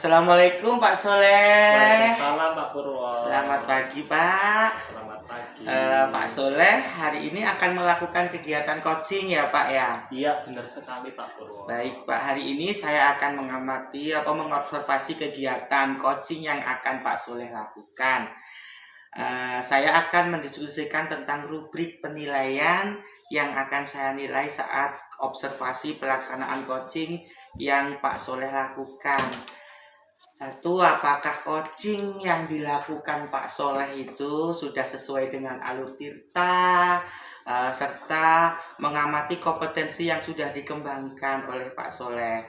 Assalamualaikum Pak Soleh. Waalaikumsalam Pak Purwo. Selamat pagi Pak. Selamat pagi. Pak Soleh hari ini akan melakukan kegiatan coaching ya Pak ya? Iya benar sekali Pak Purwo. Baik Pak, hari ini saya akan mengamati atau mengobservasi kegiatan coaching yang akan Pak Soleh lakukan. Saya akan mendiskusikan tentang rubrik penilaian yang akan saya nilai saat observasi pelaksanaan coaching yang Pak Soleh lakukan. Satu, apakah coaching yang dilakukan Pak Soleh itu sudah sesuai dengan alur tirta, serta mengamati kompetensi yang sudah dikembangkan oleh Pak Soleh.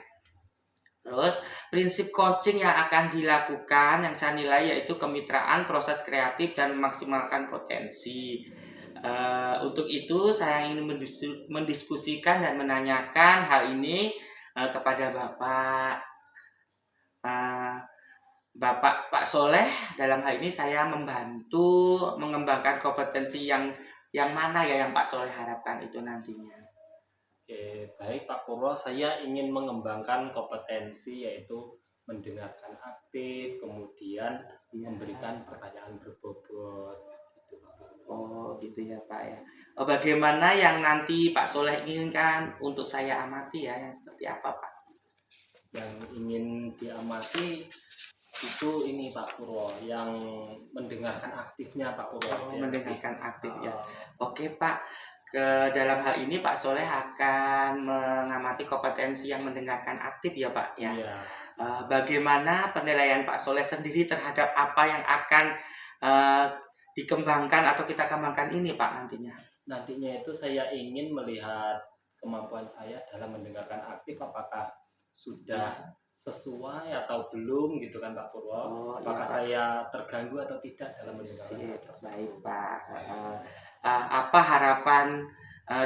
Terus, prinsip coaching yang akan dilakukan yang saya nilai yaitu kemitraan, proses kreatif, dan memaksimalkan potensi. Untuk itu, saya ingin mendiskusikan dan menanyakan hal ini kepada Bapak. Bapak Pak Soleh, dalam hal ini saya membantu mengembangkan kompetensi yang mana ya yang Pak Soleh harapkan itu nantinya. Oke, baik Pak Purwo, saya ingin mengembangkan kompetensi yaitu mendengarkan aktif, kemudian memberikan pertanyaan berbobot. Gitu, Pak Purwo. Oh gitu ya Pak ya. Bagaimana yang nanti Pak Soleh inginkan untuk saya amati ya, yang seperti apa Pak? Yang ingin diamati itu ini Pak Purwo, yang mendengarkan aktifnya Pak Purwo. Mendengarkan aktif ya. Oke Pak, dalam hal ini Pak Soleh akan mengamati kompetensi yang mendengarkan aktif ya Pak ya. Iya. Bagaimana penilaian Pak Soleh sendiri terhadap apa yang akan dikembangkan atau kita kembangkan ini Pak nantinya? Nantinya itu saya ingin melihat kemampuan saya dalam mendengarkan aktif, apakah sudah sesuai atau belum gitu kan Pak Purwo. Apakah iya, saya terganggu atau tidak dalam mendengarkan aktif. Baik Pak. Apa harapan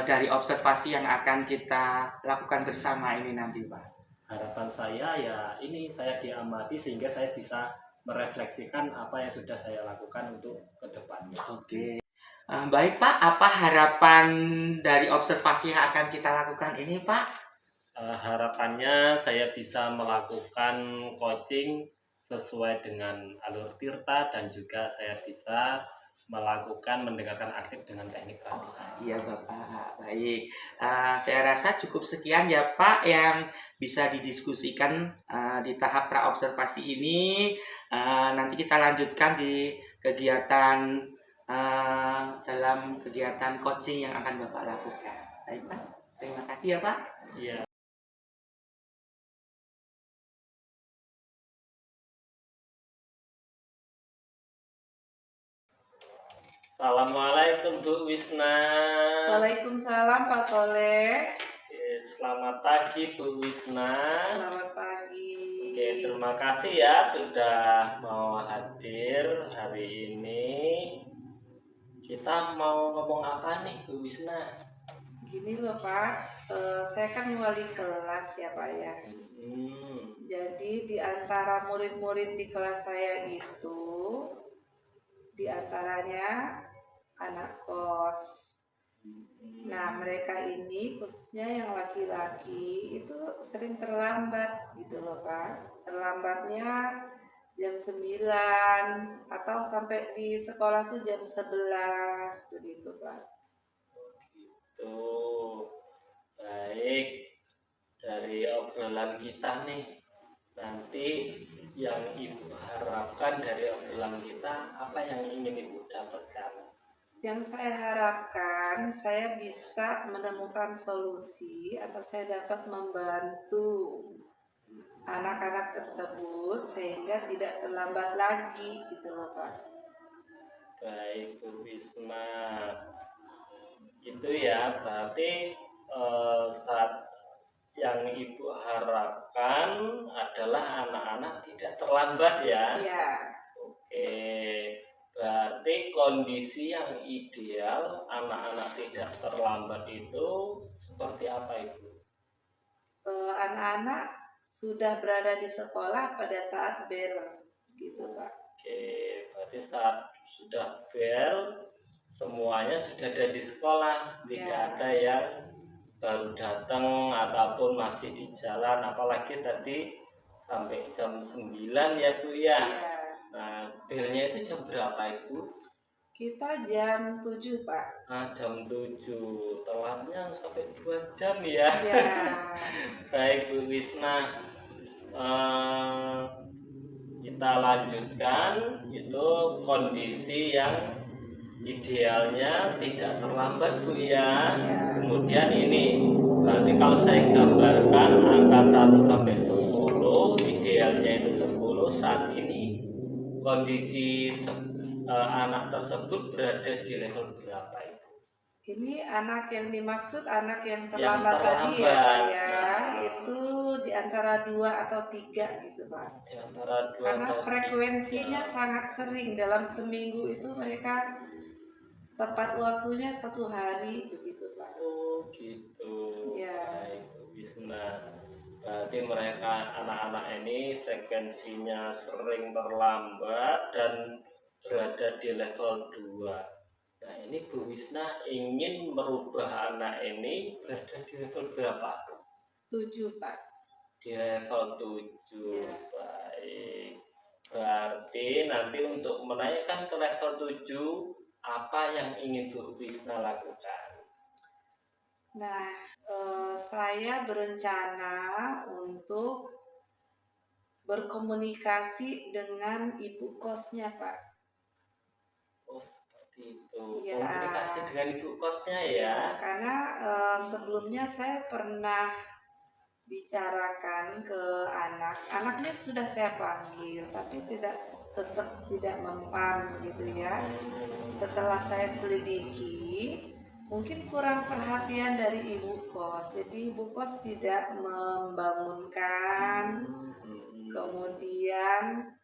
dari observasi yang akan kita lakukan bersama ini nanti Pak? Harapan saya ya ini, saya diamati sehingga saya bisa merefleksikan apa yang sudah saya lakukan untuk ke depannya. Oke. Baik Pak, apa harapan dari observasi yang akan kita lakukan ini Pak? Harapannya saya bisa melakukan coaching sesuai dengan alur tirta dan juga saya bisa melakukan mendengarkan aktif dengan teknik rasa. Iya Bapak, baik. Saya rasa cukup sekian ya Pak yang bisa didiskusikan di tahap praobservasi ini. Nanti kita lanjutkan di kegiatan dalam kegiatan coaching yang akan Bapak lakukan. Baik Pak, terima kasih ya Pak. Iya. Assalamualaikum Bu Wisna. Waalaikumsalam Pak Soleh. Selamat pagi Bu Wisna. Selamat pagi. Oke, terima kasih ya sudah mau hadir hari ini. Kita mau ngomong apa nih Bu Wisna? Gini loh Pak, saya kan wali kelas ya Pak ya. Jadi di antara murid-murid di kelas saya itu, di antaranya anak kos. Nah mereka ini khususnya yang laki-laki itu sering terlambat gitu loh Pak. Terlambatnya jam 9 atau sampai di sekolah tuh jam 11 begitu Pak. Gitu. Baik, dari obrolan kita nih, nanti yang Ibu harapkan dari obrolan kita, apa yang ingin Ibu dapatkan? Yang saya harapkan saya bisa menemukan solusi atau saya dapat membantu anak-anak tersebut sehingga tidak terlambat lagi gitu loh Pak. Baik Bu Wisma, itu ya berarti saat yang Ibu harapkan adalah anak-anak tidak terlambat ya? Iya. Oke, berarti kondisi yang ideal anak-anak tidak terlambat itu seperti apa Ibu? Anak-anak sudah berada di sekolah pada saat bel gitu Pak. Oke, berarti saat sudah bel semuanya sudah ada di sekolah, tidak ada yang baru datang ataupun masih di jalan, apalagi tadi sampai jam 9 ya Bu ya. Iya. Nah, belnya itu jam berapa Ibu? Kita jam 7, Pak. Jam 7, telatnya sampai 2 jam ya. Iya. Baik Bu Wisna, Eh, kita lanjutkan itu kondisi yang idealnya tidak terlambat Bu ya. Kemudian ini berarti kalau saya gambarkan angka 1 sampai 10, idealnya itu 10. Saat ini kondisi anak tersebut berada di level berapa Ibu? Ini anak yang dimaksud anak yang Yang terlambat tadi ya, terlambat. Pak, ya. Nah, Itu di antara 2 atau 3 gitu, Pak. di antara 2 Karena atau frekuensinya 3. sangat sering dalam seminggu itu mereka tepat waktunya 1 hari begitu, Pak. Oh gitu. Ya. Baik Bu Wisna. Berarti mereka anak-anak ini frekuensinya sering terlambat dan berada di level 2. Nah ini Bu Wisna ingin merubah anak ini berada di level berapa? 7, Pak. Di level 7. Ya. Baik. Berarti nanti untuk menaikkan ke level 7, apa yang ingin Bu Wisna lakukan? Nah, saya berencana untuk berkomunikasi dengan ibu kosnya, Pak. Oh seperti itu. Ya. Komunikasi dengan ibu kosnya ya. Karena sebelumnya saya pernah bicarakan ke anaknya sudah saya panggil, tapi tetap tidak mempan gitu ya. Setelah saya selidiki, mungkin kurang perhatian dari ibu kos, jadi ibu kos tidak membangunkan, kemudian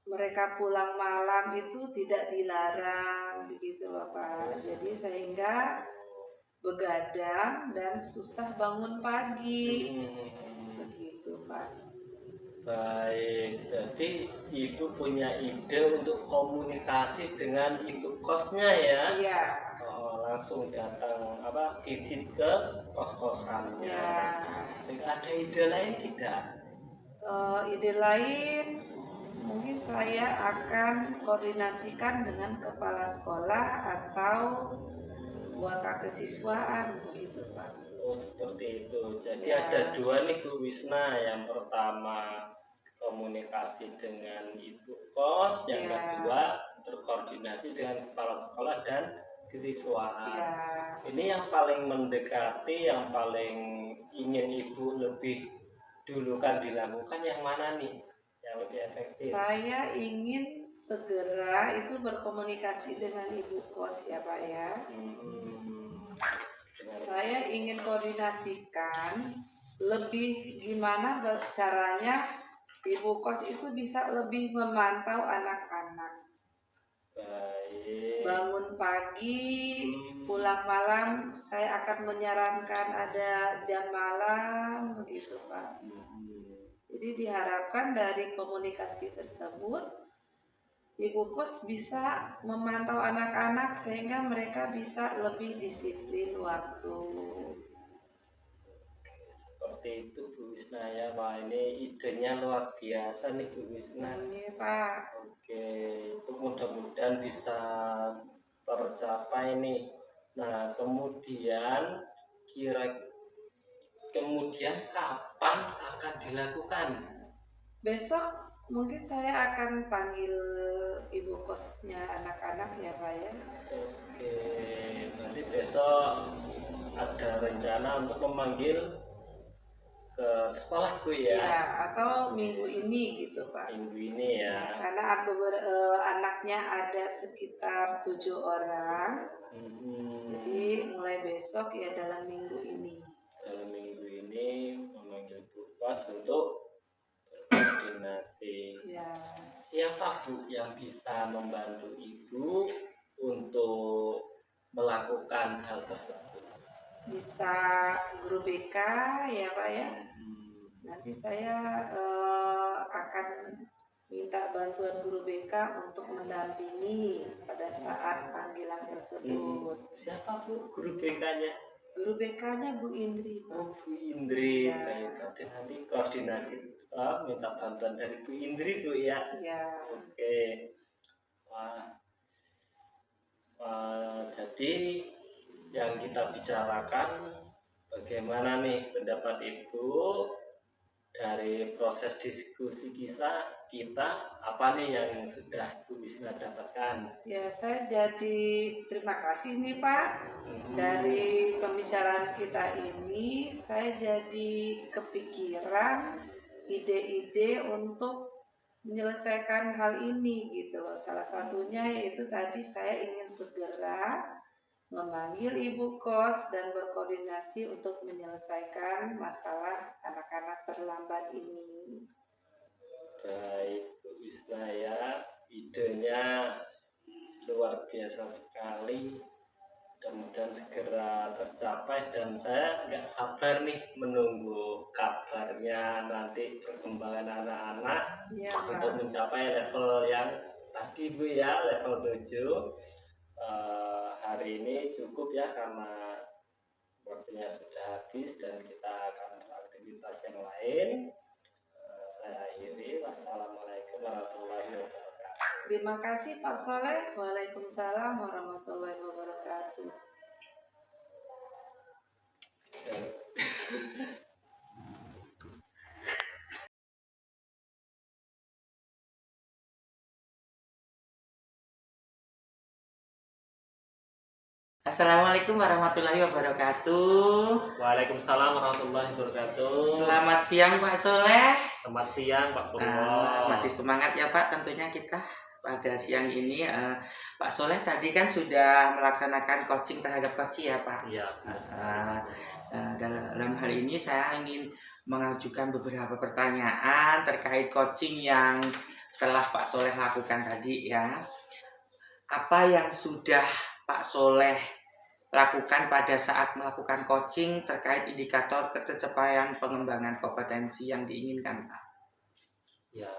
mereka pulang malam itu tidak dilarang begitu Bapak. Jadi sehingga begadang dan susah bangun pagi. Begitu Pak. Baik, jadi ibu punya ide untuk komunikasi dengan ibu kosnya ya? Iya. Langsung datang visit ke kos-kosannya. Ya. Ada ide lain tidak? Ide lain mungkin saya akan koordinasikan dengan kepala sekolah atau wakil kesiswaan begitu Pak. Oh seperti itu. Jadi Ya. ada 2 nih Bu Wisna. Yang pertama komunikasi dengan ibu kos, yang Ya. kedua berkoordinasi dengan kepala sekolah dan kesiswaan. Ya. Ini yang paling mendekati, yang paling ingin ibu lebih dulukan dilakukan yang mana nih? Yang lebih efektif. Saya ingin segera itu berkomunikasi dengan ibu kos ya Pak ya. Saya ingin koordinasikan lebih gimana caranya ibu kos itu bisa lebih memantau anak-anak. Baik. Bangun pagi, pulang malam, saya akan menyarankan ada jam malam begitu Pak. Jadi diharapkan dari komunikasi tersebut ibu kos bisa memantau anak-anak sehingga mereka bisa lebih disiplin waktu. Seperti itu Bu Wisna ya. Wah ini idenya luar biasa nih Bu Wisna. Ini Pak. Oke, itu mudah-mudahan bisa tercapai nih. Nah kemudian kapan akan dilakukan? Besok mungkin saya akan panggil ibu kosnya anak-anak ya Pak ya. Oke, berarti besok ada rencana untuk memanggil ke sekolahku ya? Ya, atau minggu ini gitu Pak. Minggu ini ya. Karena anaknya ada sekitar 7 orang. Jadi mulai besok ya dalam minggu ini. Dalam minggu ini memanggil Bu Kos untuk berkoordinasi. Ya. Siapa Bu yang bisa membantu Ibu untuk melakukan hal tersebut? Bisa guru BK ya Pak ya. Nanti saya akan minta bantuan guru BK untuk mendampingi pada saat panggilan tersebut. Siapa Bu guru BK-nya? Guru BK-nya Bu Indri. Oh, Bu Indri, Ya. baik. Nanti koordinasi minta bantuan dari Bu Indri tuh ya. Ya. Oke. Wah, jadi yang kita bicarakan bagaimana nih pendapat Ibu dari proses diskusi kita apa nih yang sudah Ibu bisa dapatkan? Ya, saya jadi terima kasih nih Pak. Dari pembicaraan kita ini, saya jadi kepikiran ide-ide untuk menyelesaikan hal ini gitu loh. Salah satunya yaitu tadi saya ingin segera memanggil ibu kos dan berkoordinasi untuk menyelesaikan masalah anak-anak terlambat ini. Baik, Bu Wisna ya, idenya luar biasa sekali. Mudah-mudahan segera tercapai dan saya nggak sabar nih menunggu kabarnya nanti perkembangan anak-anak Ya, untuk Pak. mencapai level yang tadi Bu ya, level 7. Hari ini cukup ya karena waktunya sudah habis dan kita akan beraktivitas yang lain. Saya akhiri. Wassalamualaikum warahmatullahi wabarakatuh. Terima kasih Pak Soleh. Waalaikumsalam warahmatullahi wabarakatuh. Assalamualaikum warahmatullahi wabarakatuh. Waalaikumsalam warahmatullahi wabarakatuh. Selamat siang Pak Soleh. Selamat siang Pak Purwo. Masih semangat ya Pak tentunya kita pada siang ini. Pak Soleh tadi kan sudah melaksanakan coaching terhadap koci ya Pak. Iya. Dalam hal ini saya ingin mengajukan beberapa pertanyaan terkait coaching yang telah Pak Soleh lakukan tadi ya. Apa yang sudah Pak Soleh lakukan pada saat melakukan coaching terkait indikator pencapaian pengembangan kompetensi yang diinginkan Pak? Ya,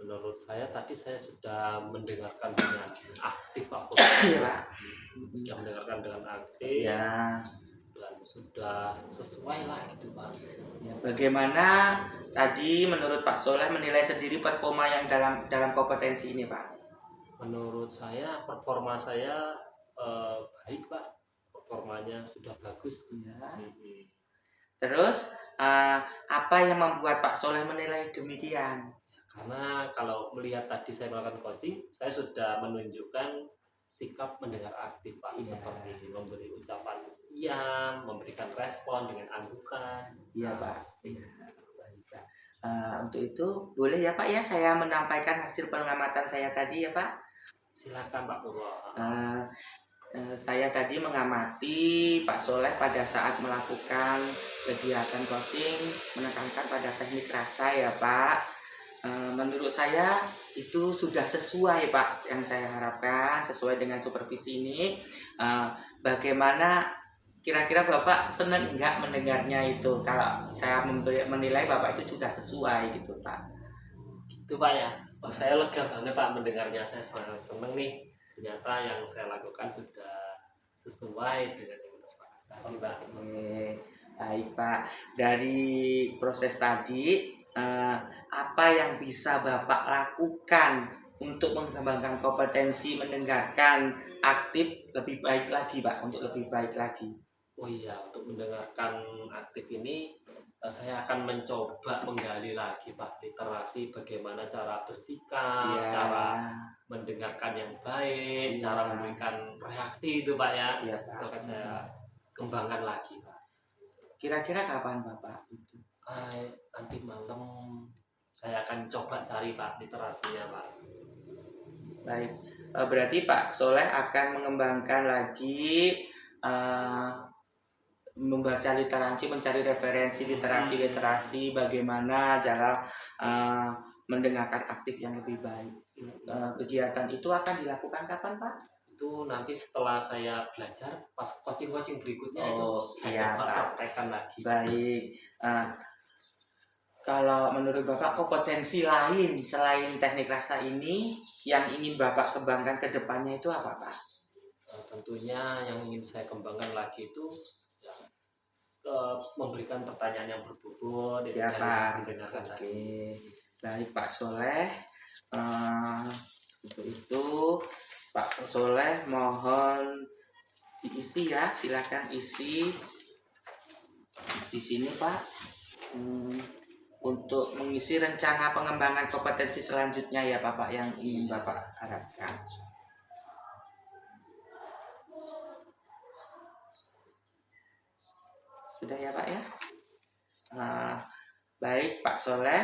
menurut saya tadi saya sudah mendengarkan dengan aktif Pak Purwo. Iya Pak. Sudah mendengarkan dengan aktif. Ya. Dan sudah sesuai lah gitu Pak. Ya, bagaimana tadi menurut Pak Soleh menilai sendiri performa yang dalam kompetensi ini Pak? Menurut saya performa saya baik Pak. Performanya sudah bagus. Ya. Terus apa yang membuat Pak Soleh menilai demikian? Karena kalau melihat tadi saya melakukan coaching, saya sudah menunjukkan sikap mendengar aktif Pak, seperti memberi ucapan iya, memberikan respon dengan anggukan. Iya Pak. Iya. Baik Pak. Untuk itu boleh ya Pak ya saya menyampaikan hasil pengamatan saya tadi ya Pak. Silakan Pak Purwo. Saya tadi mengamati Pak Soleh pada saat melakukan kegiatan coaching menekankan pada teknik rasa ya Pak. Menurut saya itu sudah sesuai Pak yang saya harapkan, sesuai dengan supervisi ini. Bagaimana kira-kira Bapak senang enggak mendengarnya itu? Kalau saya menilai Bapak itu sudah sesuai gitu Pak. Itu Pak ya. Saya lega banget Pak mendengarnya, saya sangat senang nih. Ternyata yang saya lakukan sudah sesuai dengan yang disepakati Pak. Baik Pak, dari proses tadi apa yang bisa Bapak lakukan untuk mengembangkan kompetensi mendengarkan aktif lebih baik lagi Pak, untuk lebih baik lagi? Oh iya, untuk mendengarkan aktif ini saya akan mencoba menggali lagi Pak literasi bagaimana cara bersikap, cara mendengarkan yang baik, cara memberikan reaksi itu Pak ya. Iya, Itu akan saya kembangkan lagi Pak. Kira-kira kapan Bapak itu? Nanti malam saya akan coba cari Pak literasinya Pak. Baik, berarti Pak Soleh akan mengembangkan lagi membaca literasi, mencari referensi literasi bagaimana cara mendengarkan aktif yang lebih baik. Kegiatan itu akan dilakukan kapan Pak? Itu nanti setelah saya belajar pas coaching berikutnya itu saya coba praktekkan lagi. Baik. Kalau menurut Bapak kompetensi lain selain teknik rasa ini yang ingin Bapak kembangkan ke depannya itu apa Pak? Tentunya yang ingin saya kembangkan lagi itu ya, memberikan pertanyaan yang berbobot, Ya, hanya Pak. mendengarkan Oke. tadi. Baik Pak Soleh. Untuk itu Pak Soleh mohon diisi ya, silakan isi di sini Pak. Untuk mengisi rencana pengembangan kompetensi selanjutnya ya Bapak yang ingin Bapak harapkan. Sudah ya Pak ya. Baik Pak Soleh,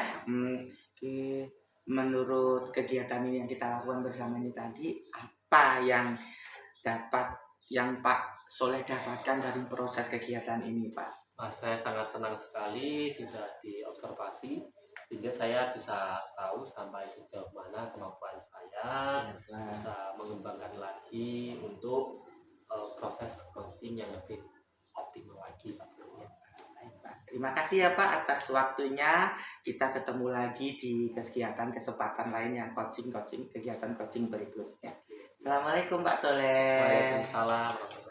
menurut kegiatan ini yang kita lakukan bersama ini tadi, apa yang Pak Soleh dapatkan dari proses kegiatan ini Pak? Saya sangat senang sekali sudah diobservasi, sehingga saya bisa tahu sampai sejauh mana kemampuan saya, bisa mengembangkan lagi untuk proses coaching yang lebih optimal lagi. Terima kasih ya Pak atas waktunya. Kita ketemu lagi di kegiatan kesempatan lain yang kegiatan coaching berikutnya. Assalamualaikum Pak Soleh. Waalaikumsalam.